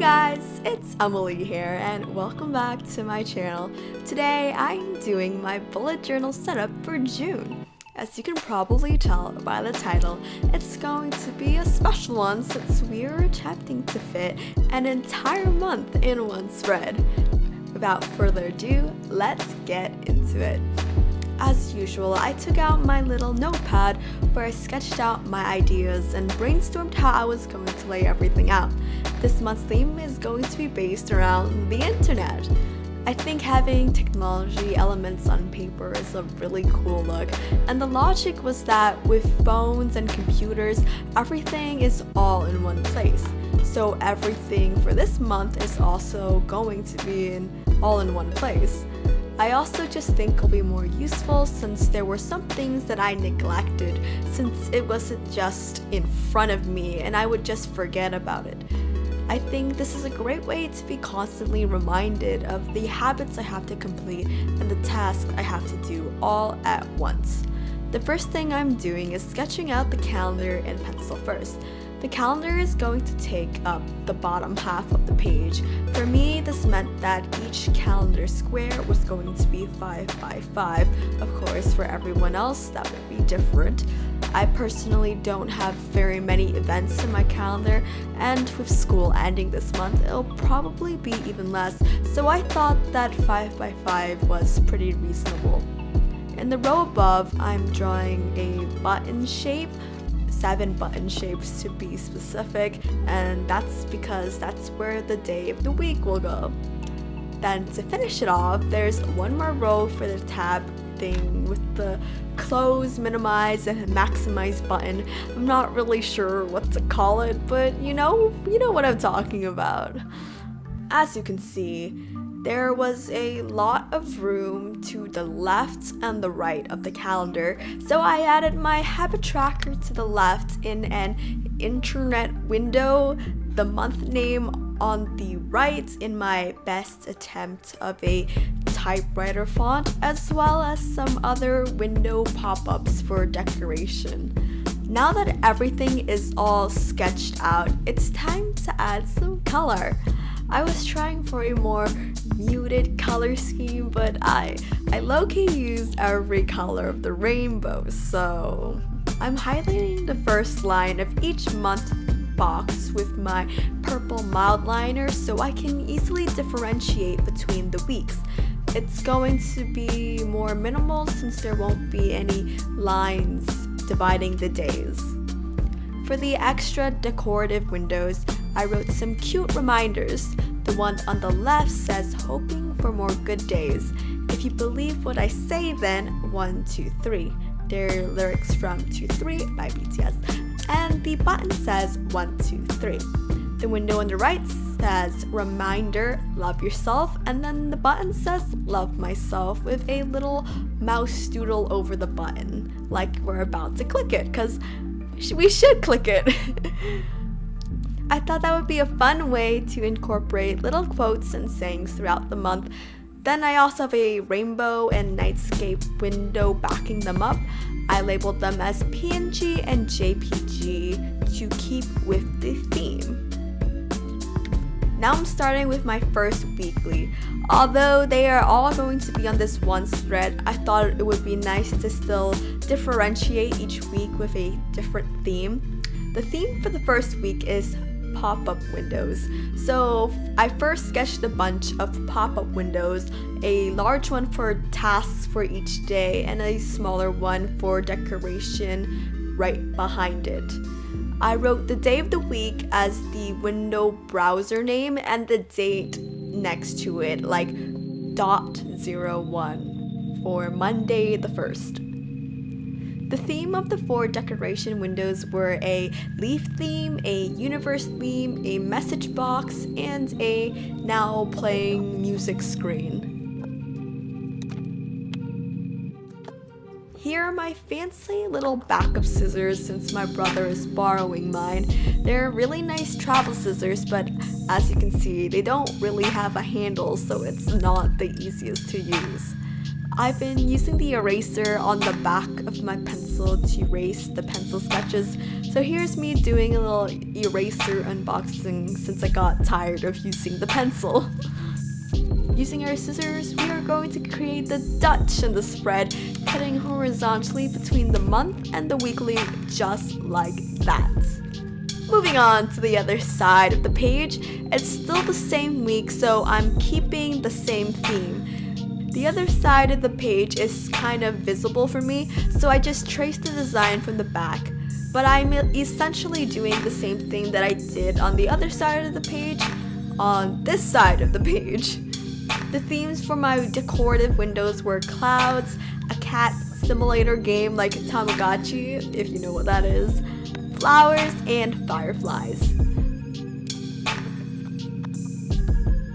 guys, it's Emily here and welcome back to my channel. Today I'm doing my bullet journal setup for June. As you can probably tell by the title, it's going to be a special one since we are attempting to fit an entire month in one spread. Without further ado, let's get into it. As usual, I took out my little notepad where I sketched out my ideas and brainstormed how I was going to lay everything out. This month's theme is going to be based around the internet. I think having technology elements on paper is a really cool look, and the logic was that with phones and computers, everything is all in one place. So everything for this month is also going to be all in one place. I also just think it'll be more useful since there were some things that I neglected since it wasn't just in front of me and I would just forget about it. I think this is a great way to be constantly reminded of the habits I have to complete and the tasks I have to do all at once. The first thing I'm doing is sketching out the calendar in pencil first. The calendar is going to take up the bottom half of the page. For me, this meant that each calendar square was going to be 5 by 5. Of course, for everyone else, that would be different. I personally don't have very many events in my calendar, and with school ending this month, it'll probably be even less, so I thought that 5 by 5 was pretty reasonable. In the row above, I'm drawing a button shape, 7 button shapes to be specific, and that's because that's where the day of the week will go. Then to finish it off, there's one more row for the tab thing with the close, minimize, and maximize button. I'm not really sure what to call it, but you know what I'm talking about. As you can see, there was a lot of room to the left and the right of the calendar, so I added my habit tracker to the left in an internet window, the month name on the right in my best attempt of a typewriter font, as well as some other window pop-ups for decoration. Now that everything is all sketched out, it's time to add some color. I was trying for a more muted color scheme, but I low-key used every color of the rainbow, so I'm highlighting the first line of each month box with my purple mild liner so I can easily differentiate between the weeks. It's going to be more minimal since there won't be any lines dividing the days. For the extra decorative windows, I wrote some cute reminders. The one on the left says, "Hoping for more good days. If you believe what I say, then 1, 2, 3. They're lyrics from 2, 3 by BTS. And the button says 1, 2, 3. The window on the right says, "Reminder, love yourself." And then the button says, "Love myself," with a little mouse doodle over the button, like we're about to click it, because we should click it. I thought that would be a fun way to incorporate little quotes and sayings throughout the month. Then I also have a rainbow and nightscape window backing them up. I labeled them as PNG and JPG to keep with the theme. Now I'm starting with my first weekly. Although they are all going to be on this one thread, I thought it would be nice to still differentiate each week with a different theme. The theme for the first week is pop-up windows. So I first sketched a bunch of pop-up windows, a large one for tasks for each day and a smaller one for decoration right behind it. I wrote the day of the week as the window browser name and the date next to it, like .01 for Monday the 1st. The theme of the 4 decoration windows were a leaf theme, a universe theme, a message box, and a now playing music screen. Here are my fancy little backup scissors since my brother is borrowing mine. They're really nice travel scissors, but as you can see, they don't really have a handle, so it's not the easiest to use. I've been using the eraser on the back of my pencil to erase the pencil sketches So here's me doing a little eraser unboxing since I got tired of using the pencil. Using our scissors, we are going to create the Dutch in the spread, cutting horizontally between the month and the weekly just like that. Moving on to the other side of the page, it's still the same week, so I'm keeping the same theme. The other side of the page is kind of visible for me, so I just traced the design from the back. But I'm essentially doing the same thing that I did on the other side of the page, on this side of the page. The themes for my decorative windows were clouds, a cat simulator game like Tamagotchi, if you know what that is, flowers, and fireflies.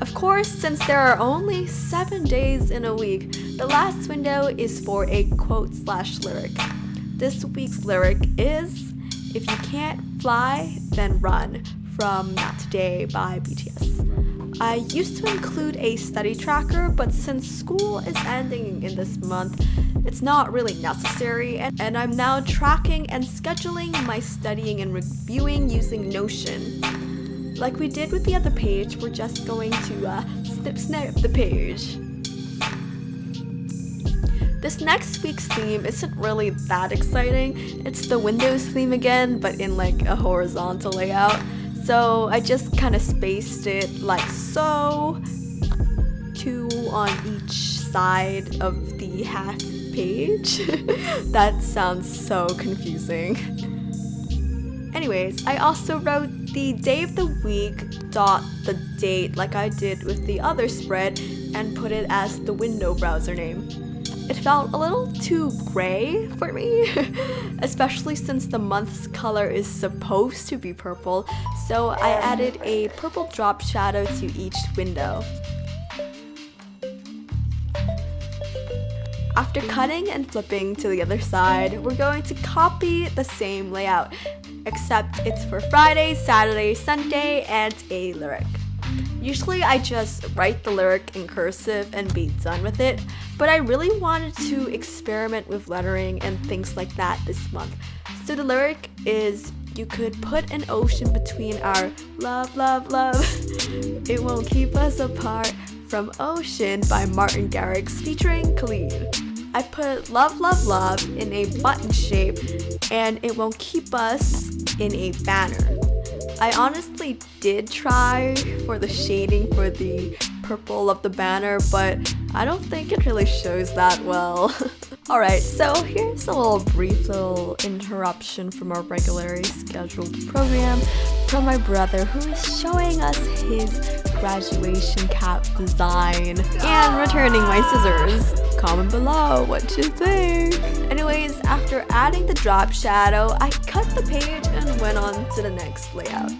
Of course, since there are only 7 days in a week, the last window is for a quote/lyric. This week's lyric is, "If you can't fly, then run," from Not Today by BTS. I used to include a study tracker, but since school is ending in this month, it's not really necessary, and I'm now tracking and scheduling my studying and reviewing using Notion. Like we did with the other page, we're just going to snip the page. This next week's theme isn't really that exciting. It's the Windows theme again, but in like a horizontal layout. So I just kind of spaced it like so, 2 on each side of the half page. That sounds so confusing. Anyways, I also wrote the day of the week dot the date like I did with the other spread and put it as the window browser name. It felt a little too gray for me, especially since the month's color is supposed to be purple, so I added a purple drop shadow to each window. After cutting and flipping to the other side, we're going to copy the same layout, except it's for Friday, Saturday, Sunday, and a lyric. Usually I just write the lyric in cursive and be done with it, but I really wanted to experiment with lettering and things like that this month. So the lyric is, "You could put an ocean between our love, love, love. It won't keep us apart," from Ocean by Martin Garrix featuring Khalid. I put love, love, love in a button shape, and it won't keep us in a banner. I honestly did try for the shading for the purple of the banner, but I don't think it really shows that well. Alright, so here's a brief little interruption from our regularly scheduled program from my brother, who is showing us his graduation cap design and returning my scissors. Comment below what you think. Anyways, after adding the drop shadow, I cut the page and went on to the next layout.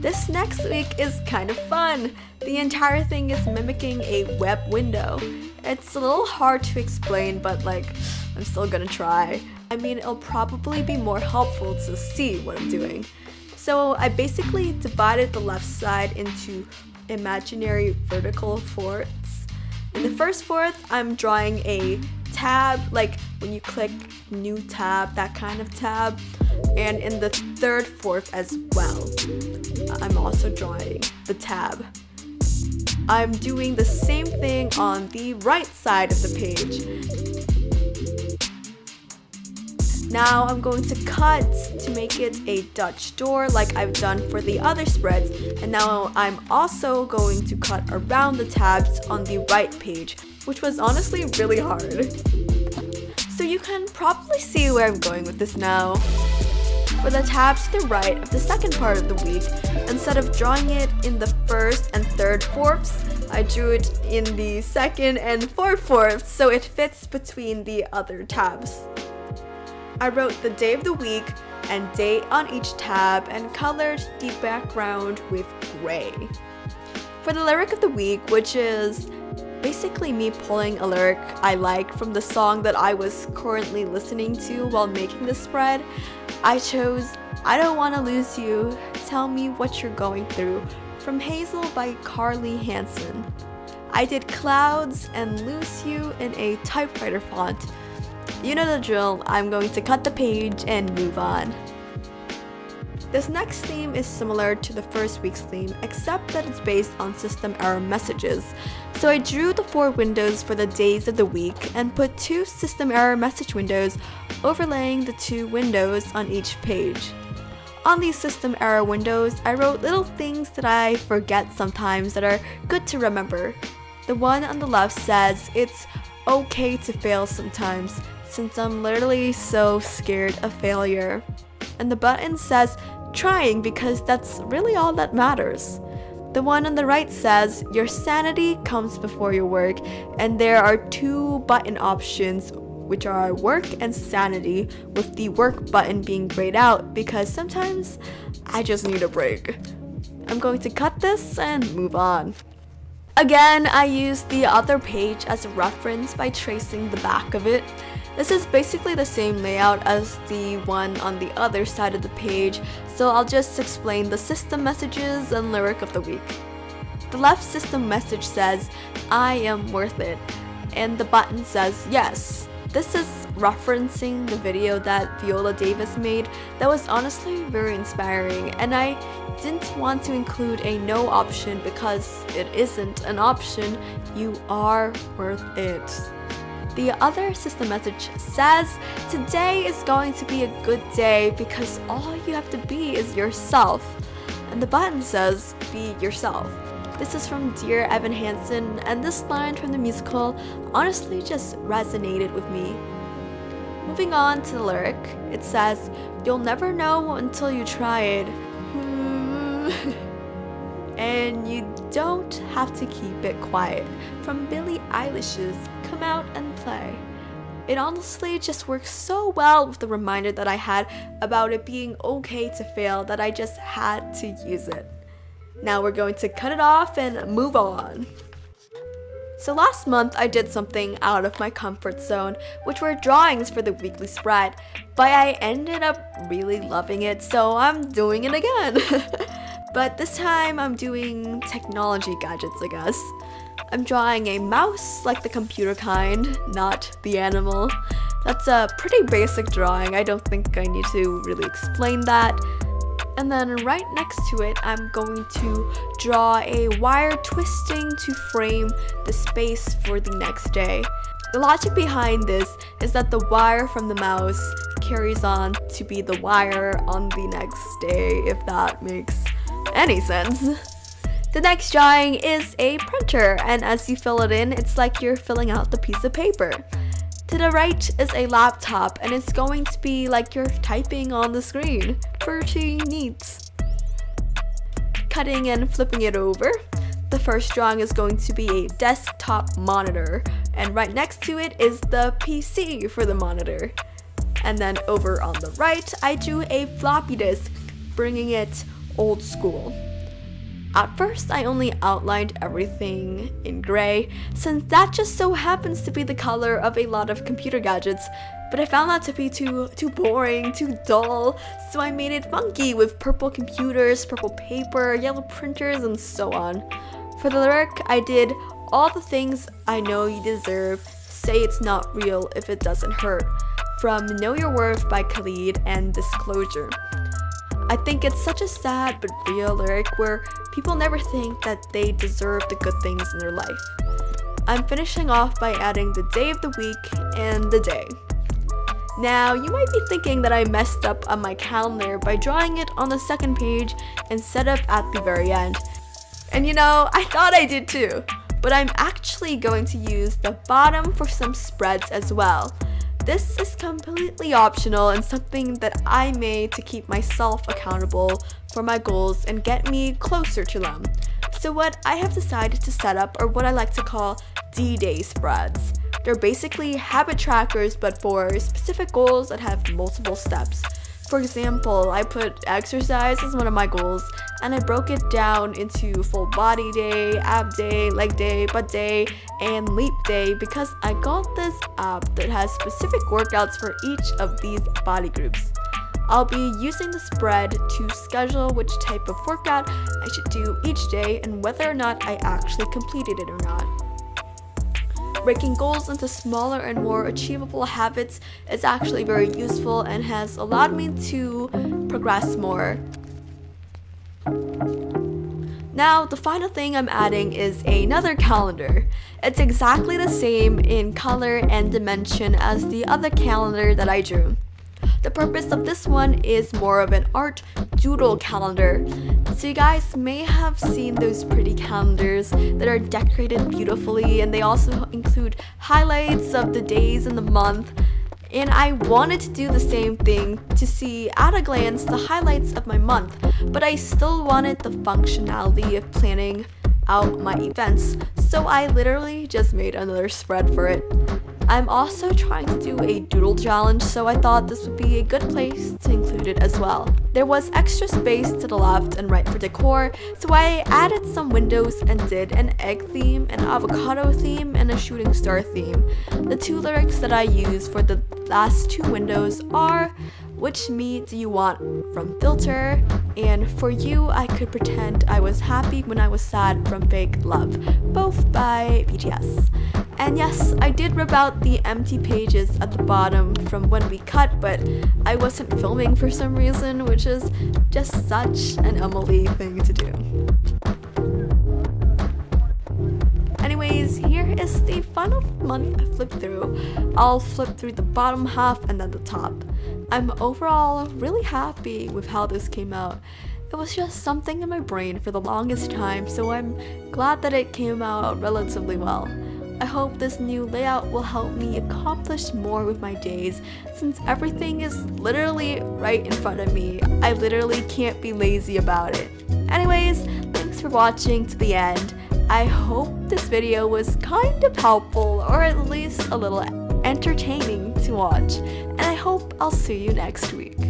This next week is kind of fun. The entire thing is mimicking a web window. It's a little hard to explain, but I'm still gonna try. I mean, it'll probably be more helpful to see what I'm doing. So I basically divided the left side into imaginary vertical fourths. In the first fourth, I'm drawing a tab, like when you click new tab, that kind of tab. And in the third fourth as well, I'm also drawing the tab. I'm doing the same thing on the right side of the page. Now I'm going to cut to make it a Dutch door like I've done for the other spreads, and now I'm also going to cut around the tabs on the right page, which was honestly really hard. So you can probably see where I'm going with this now. For the tabs to the right of the second part of the week, instead of drawing it in the first and third fourths, I drew it in the second and fourth fourths so it fits between the other tabs. I wrote the day of the week and date on each tab and colored the background with gray. For the lyric of the week, which is basically me pulling a lyric I like from the song that I was currently listening to while making the spread, I chose "I Don't Wanna Lose You, Tell Me What You're Going Through" from Hazel by Carly Hansen. I did clouds and lose you in a typewriter font. You know the drill, I'm going to cut the page and move on. This next theme is similar to the first week's theme, except that it's based on system error messages. So I drew the 4 windows for the days of the week and put 2 system error message windows overlaying the 2 windows on each page. On these system error windows, I wrote little things that I forget sometimes that are good to remember. The one on the left says, "It's okay to fail sometimes, since I'm literally so scared of failure." And the button says, "Trying, because that's really all that matters." The one on the right says, "Your sanity comes before your work," and there are 2 button options, which are work and sanity, with the work button being grayed out because sometimes I just need a break. I'm going to cut this and move on. Again, I used the other page as a reference by tracing the back of it. This is basically the same layout as the one on the other side of the page, so I'll just explain the system messages and lyric of the week. The left system message says, "I am worth it," and the button says yes. This is referencing the video that Viola Davis made that was honestly very inspiring, and I didn't want to include a no option because it isn't an option. You are worth it. The other system message says, "Today is going to be a good day because all you have to be is yourself." And the button says, "Be yourself." This is from Dear Evan Hansen, and this line from the musical honestly just resonated with me. Moving on to the lyric, it says, "You'll never know until you try it." And you don't have to keep it quiet, from Billie Eilish's "Come Out and Play." It honestly just works so well with the reminder that I had about it being okay to fail that I just had to use it. Now we're going to cut it off and move on. So last month I did something out of my comfort zone, which were drawings for the weekly spread, but I ended up really loving it, so I'm doing it again. But this time I'm doing technology gadgets, I guess. I'm drawing a mouse, like the computer kind, not the animal. That's a pretty basic drawing, I don't think I need to really explain that. And then right next to it, I'm going to draw a wire twisting to frame the space for the next day. The logic behind this is that the wire from the mouse carries on to be the wire on the next day, if that makes any sense. The next drawing is a printer, and as you fill it in, it's like you're filling out the piece of paper. To the right is a laptop, and it's going to be like you're typing on the screen. Pretty neat. Cutting and flipping it over, the first drawing is going to be a desktop monitor, and right next to it is the PC for the monitor. And then over on the right, I drew a floppy disk, bringing it old school. At first, I only outlined everything in gray, since that just so happens to be the color of a lot of computer gadgets, but I found that to be too boring, too dull, so I made it funky with purple computers, purple paper, yellow printers, and so on. For the lyric, I did "All the things I know you deserve, say it's not real if it doesn't hurt," from Know Your Worth by Khalid and Disclosure. I think it's such a sad but real lyric where people never think that they deserve the good things in their life. I'm finishing off by adding the day of the week and the day. Now, you might be thinking that I messed up on my calendar by drawing it on the second page instead of at the very end. And you know, I thought I did too, but I'm actually going to use the bottom for some spreads as well. This is completely optional and something that I made to keep myself accountable for my goals and get me closer to them. So what I have decided to set up are what I like to call D-Day spreads. They're basically habit trackers but for specific goals that have multiple steps. For example, I put exercise as one of my goals, and I broke it down into full body day, ab day, leg day, butt day, and leap day because I got this app that has specific workouts for each of these body groups. I'll be using the spread to schedule which type of workout I should do each day and whether or not I actually completed it or not. Breaking goals into smaller and more achievable habits is actually very useful and has allowed me to progress more. Now, the final thing I'm adding is another calendar. It's exactly the same in color and dimension as the other calendar that I drew. The purpose of this one is more of an art doodle calendar. So you guys may have seen those pretty calendars that are decorated beautifully, and they also include highlights of the days in the month. And I wanted to do the same thing to see at a glance the highlights of my month, but I still wanted the functionality of planning out my events, so I literally just made another spread for it. I'm also trying to do a doodle challenge, so I thought this would be a good place to include it as well. There was extra space to the left and right for decor, so I added some windows and did an egg theme, an avocado theme, and a shooting star theme. The two lyrics that I used for the last two windows are "Which me do you want?" from Filter, and "For you I could pretend I was happy when I was sad" from Fake Love, both by BTS. And yes, I did rip out the empty pages at the bottom from when we cut, but I wasn't filming for some reason, which is just such an Emily thing to do. Anyways, here is the final month I flipped through. I'll flip through the bottom half and then the top. I'm overall really happy with how this came out. It was just something in my brain for the longest time, so I'm glad that it came out relatively well. I hope this new layout will help me accomplish more with my days, since everything is literally right in front of me. I literally can't be lazy about it. Anyways, thanks for watching to the end. I hope this video was kind of helpful, or at least a little entertaining to watch, and I hope I'll see you next week.